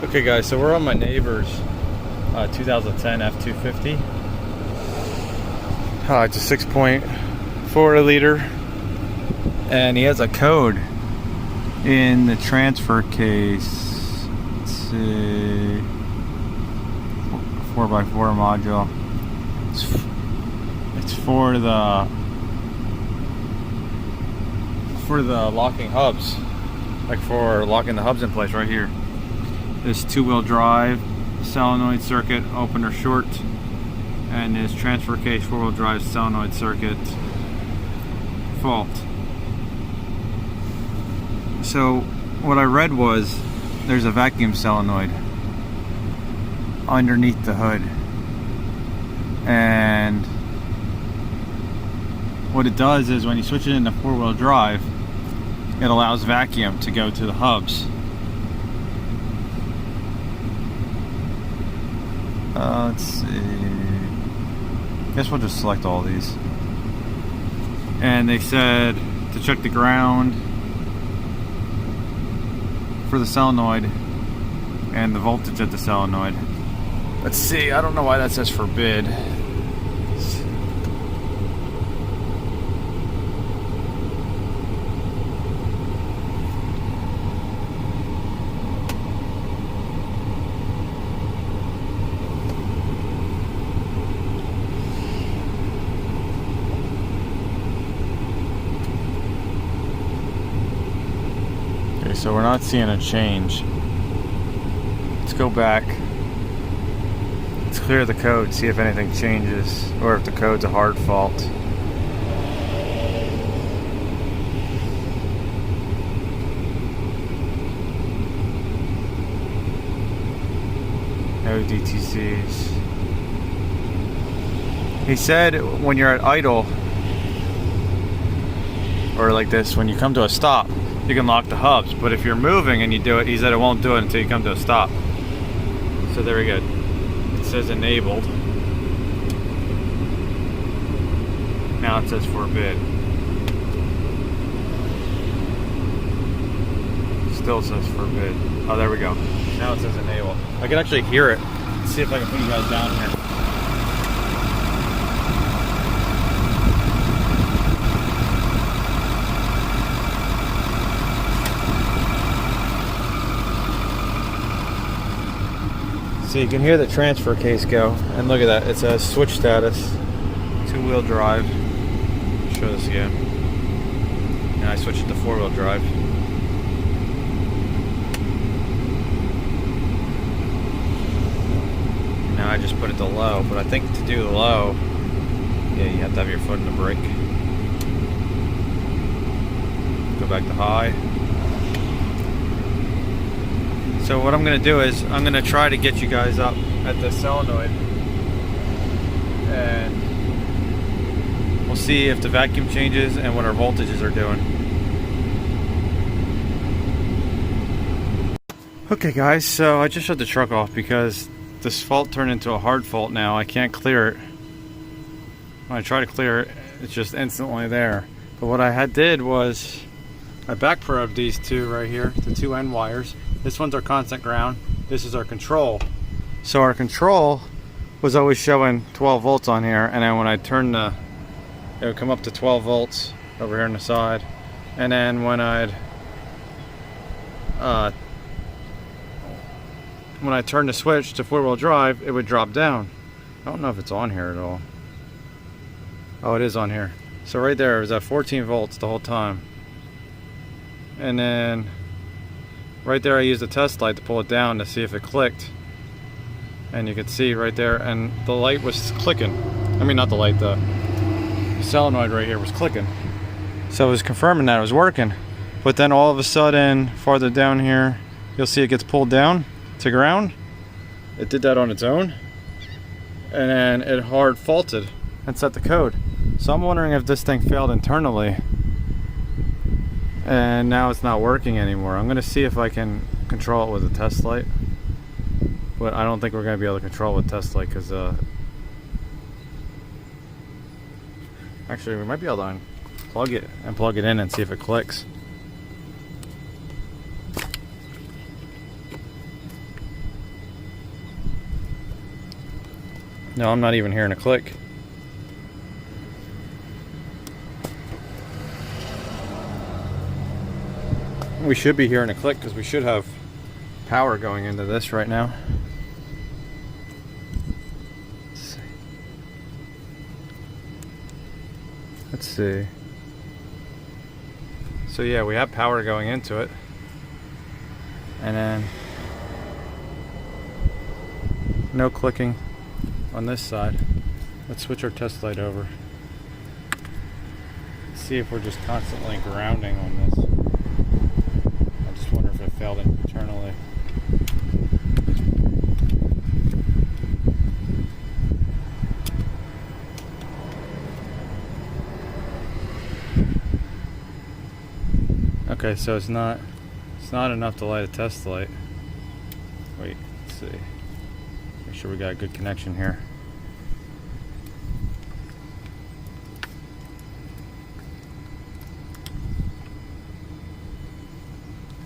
Okay guys, so we're on my neighbor's 2010 F250. It's a 6.4 liter, and he has a code in the transfer case. Let's see, 4x4 module. It's for the locking hubs, like for locking the hubs in place right here. This two-wheel drive solenoid circuit opener short, and this transfer case four-wheel drive solenoid circuit fault. So what I read was there's a vacuum solenoid underneath the hood, and what it does is when you switch it into four-wheel drive, it allows vacuum to go to the hubs. Let's see. I guess we'll just select all these. And they said to check the ground for the solenoid and the voltage at the solenoid. Let's see, I don't know why that says forbid. So we're not seeing a change. Let's go back. Let's clear the code, see if anything changes, or if the code's a hard fault. No DTCs. He said when you're at idle, or like this, when you come to a stop, you can lock the hubs, but if you're moving and you do it, he said it won't do it until you come to a stop. So there we go. It says enabled. Now it says forbid. Still says forbid. Oh, there we go. Now it says enabled. I can actually hear it. Let's see if I can put you guys down here. So you can hear the transfer case go, and look at that, it says switch status, two-wheel drive. I'll show this again. Now I switch it to four-wheel drive. Now I just put it to low, but I think to do the low, yeah, you have to have your foot in the brake. Go back to high. So what I'm going to do is I'm going to try to get you guys up at the solenoid, and we'll see if the vacuum changes and what our voltages are doing. Okay guys, so I just shut the truck off because this fault turned into a hard fault now. I can't clear it. When I try to clear it, it's just instantly there. But what I did was I back probed these two right here, the two end wires. This one's our constant ground. This is our control. So our control was always showing 12 volts on here, and then when I turn it would come up to 12 volts over here on the side. And then when I turn the switch to four-wheel drive, it would drop down. I don't know if it's on here at all. Oh, it is on here. So right there, it was at 14 volts the whole time. And then right there I used a test light to pull it down to see if it clicked, and you could see right there, and the light was clicking. I mean, not the light, the solenoid right here was clicking. So it was confirming that it was working. But then all of a sudden, farther down here, you'll see it gets pulled down to ground. It did that on its own, and then it hard faulted and set the code. So I'm wondering if this thing failed internally and now it's not working anymore. I'm going to see if I can control it with a test light, but I don't think we're going to be able to control it with a test light because actually we might be able to unplug it and plug it in and see if it clicks. No, I'm not even hearing a click. We should be hearing a click because we should have power going into this right now. Let's see. So yeah, we have power going into it. And then no clicking on this side. Let's switch our test light over. See if we're just constantly grounding on this. I just wonder if it failed internally. Okay, so it's not enough to light a test light. Wait, let's see. Make sure we got a good connection here.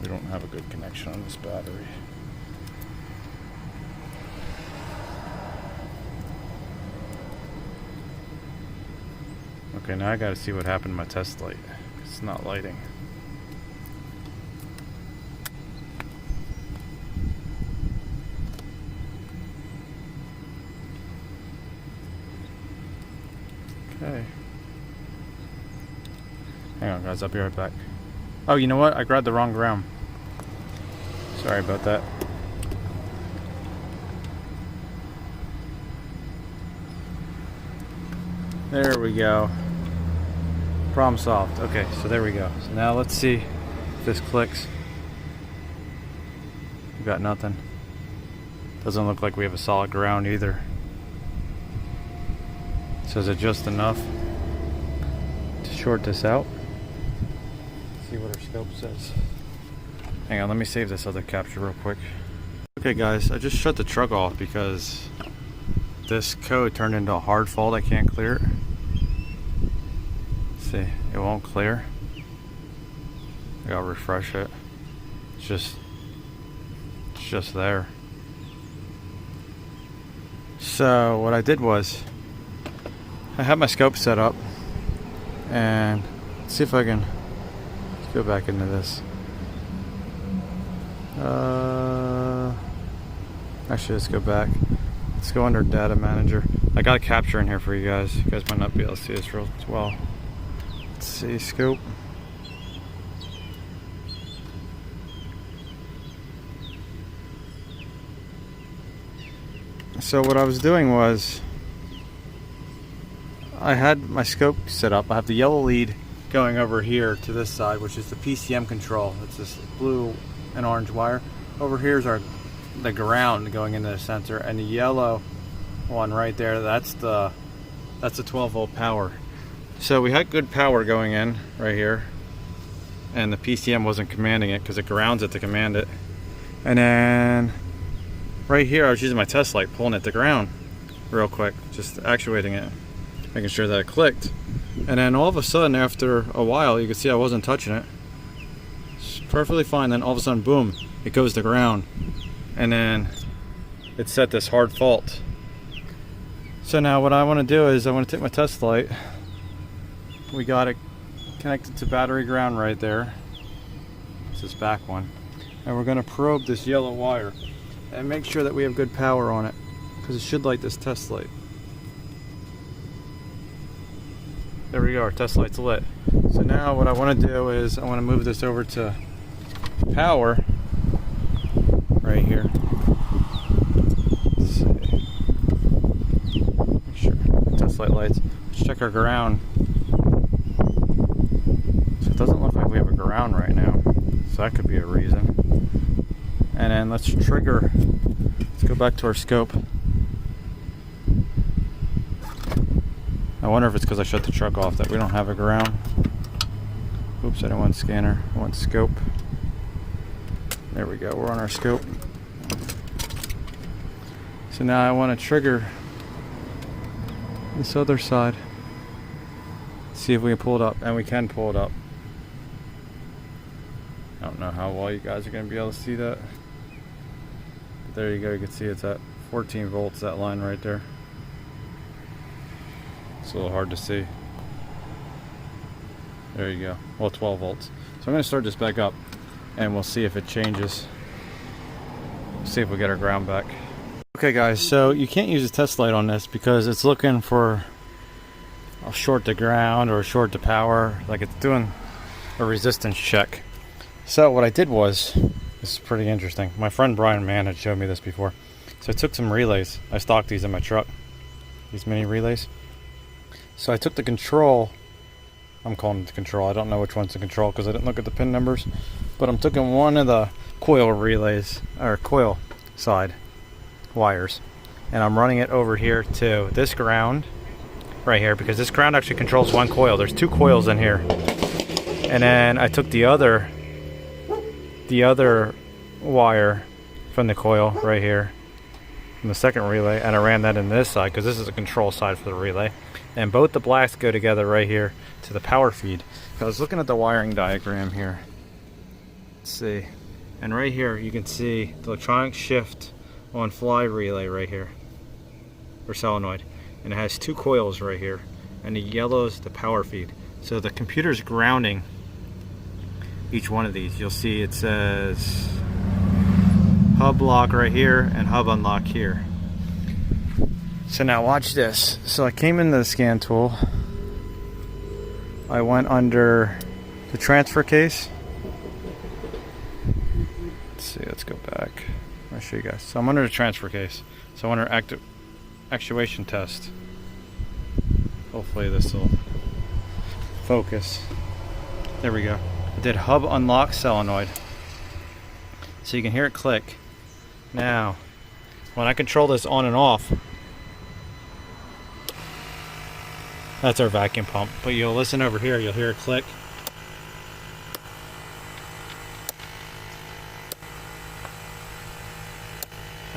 We don't have a good connection on this battery. Okay, now I gotta see what happened to my test light. It's not lighting. Okay. Hang on guys, I'll be right back. Oh, you know what? I grabbed the wrong ground. Sorry about that. There we go. Problem solved. Okay, so there we go. So now let's see if this clicks. We got nothing. Doesn't look like we have a solid ground either. So is it just enough to short this out? Let's see what our scope says. Hang on, let me save this other capture real quick. Okay guys, I just shut the truck off because this code turned into a hard fault. I can't clear it. See, it won't clear. I gotta refresh it. It's just there. So what I did was I had my scope set up, and let's see if I can go back into this. Actually, let's go back. Let's go under Data Manager. I got a capture in here for you guys. You guys might not be able to see this real well. Let's see, scope. So what I was doing was I had my scope set up. I have the yellow lead going over here to this side, which is the PCM control. It's this blue and orange wire. Over here is the ground going into the sensor, and the yellow one right there, that's the 12 volt power. So we had good power going in right here, and the PCM wasn't commanding it because it grounds it to command it. And then right here I was using my test light, pulling it to ground real quick, just actuating it, making sure that it clicked. And then all of a sudden, after a while, you can see I wasn't touching it. It's perfectly fine. Then all of a sudden, boom, it goes to ground. And then it set this hard fault. So now what I want to do is I want to take my test light. We got it connected to battery ground right there. It's this back one. And we're going to probe this yellow wire and make sure that we have good power on it, because it should light this test light. There we go, our test light's lit. So now what I want to do is I want to move this over to power right here. Let's see. Make sure the test light lights. Let's check our ground. So it doesn't look like we have a ground right now, so that could be a reason. And then let's trigger. Let's go back to our scope. I wonder if it's because I shut the truck off that we don't have a ground. Oops, I don't want scanner, I want scope. There we go, we're on our scope. So now I want to trigger this other side. See if we can pull it up, and we can pull it up. I don't know how well you guys are going to be able to see that. But there you go, you can see it's at 14 volts, that line right there. It's a little hard to see. There you go. Well, 12 volts. So I'm going to start this back up and we'll see if it changes. See if we get our ground back. Okay guys, so you can't use a test light on this because it's looking for a short to ground or a short to power. Like it's doing a resistance check. So what I did was, this is pretty interesting. My friend Brian Mann had showed me this before. So I took some relays. I stocked these in my truck. These mini relays. So I took the control. I'm calling it the control. I don't know which one's the control because I didn't look at the pin numbers. But I'm taking one of the coil relays, or coil side wires. And I'm running it over here to this ground right here, because this ground actually controls one coil. There's two coils in here. And then I took the other wire from the coil right here, from the second relay, and I ran that in this side because this is a control side for the relay. And both the blacks go together right here to the power feed. I was looking at the wiring diagram here. Let's see. And right here you can see the electronic shift on fly relay right here, or solenoid. And it has two coils right here. And the yellow is the power feed. So the computer's grounding each one of these. You'll see it says hub lock right here and hub unlock here. So now watch this. So I came into the scan tool. I went under the transfer case. Let's see, let's go back. I'll show you guys. So I'm under the transfer case. So I'm under actuation test. Hopefully this will focus. There we go. I did hub unlock solenoid. So you can hear it click. Now, when I control this on and off, that's our vacuum pump. But you'll listen over here, you'll hear it click.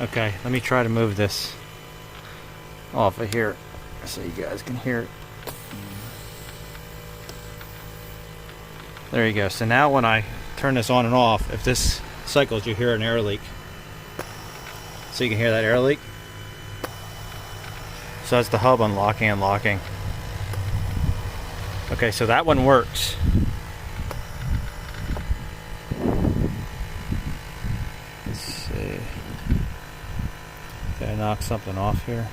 Okay, let me try to move this off of here so you guys can hear it. There you go. So now when I turn this on and off, if this cycles, you hear an air leak. So you can hear that air leak. So that's the hub unlocking and locking. Okay, so that one works. Let's see. Did I knock something off here?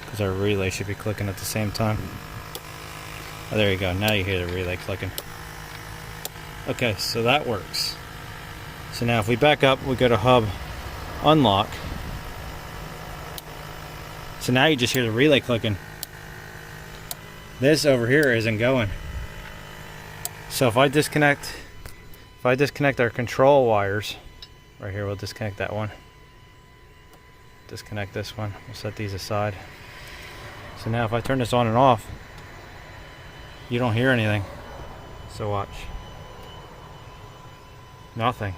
Because our relay should be clicking at the same time. Oh, there you go. Now you hear the relay clicking. Okay, so that works. So now if we back up, we go to hub unlock. So now you just hear the relay clicking. This over here isn't going. So if I disconnect our control wires, right here, we'll disconnect that one. Disconnect this one. We'll set these aside. So now if I turn this on and off, you don't hear anything. So watch. Nothing.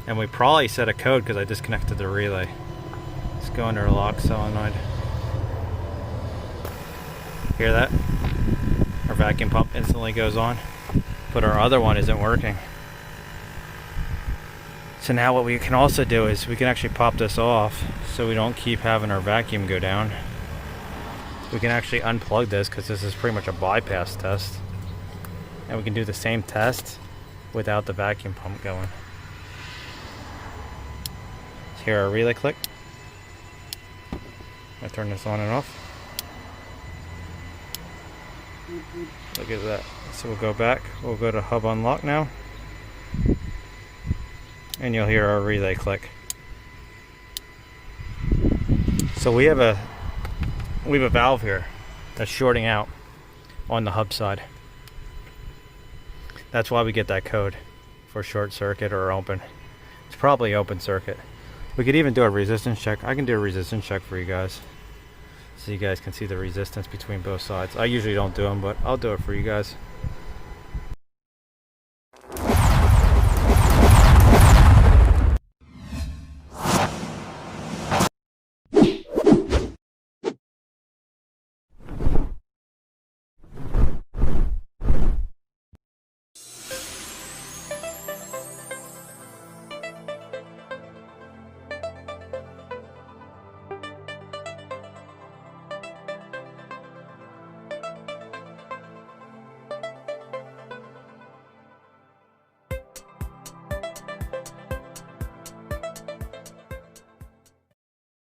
And we probably set a code because I disconnected the relay. Let's go under lock solenoid. Hear that? Our vacuum pump instantly goes on, but our other one isn't working. So now what we can also do is we can actually pop this off so we don't keep having our vacuum go down. We can actually unplug this because this is pretty much a bypass test. And we can do the same test without the vacuum pump going. So here our relay click. I turn this on and off. Look at that. So we'll go back. We'll go to hub unlock now. And you'll hear our relay click. So we have a valve here that's shorting out on the hub side. That's why we get that code for short circuit or open. It's probably open circuit. We could even do a resistance check. I can do a resistance check for you guys, so you guys can see the resistance between both sides. I usually don't do them, but I'll do it for you guys.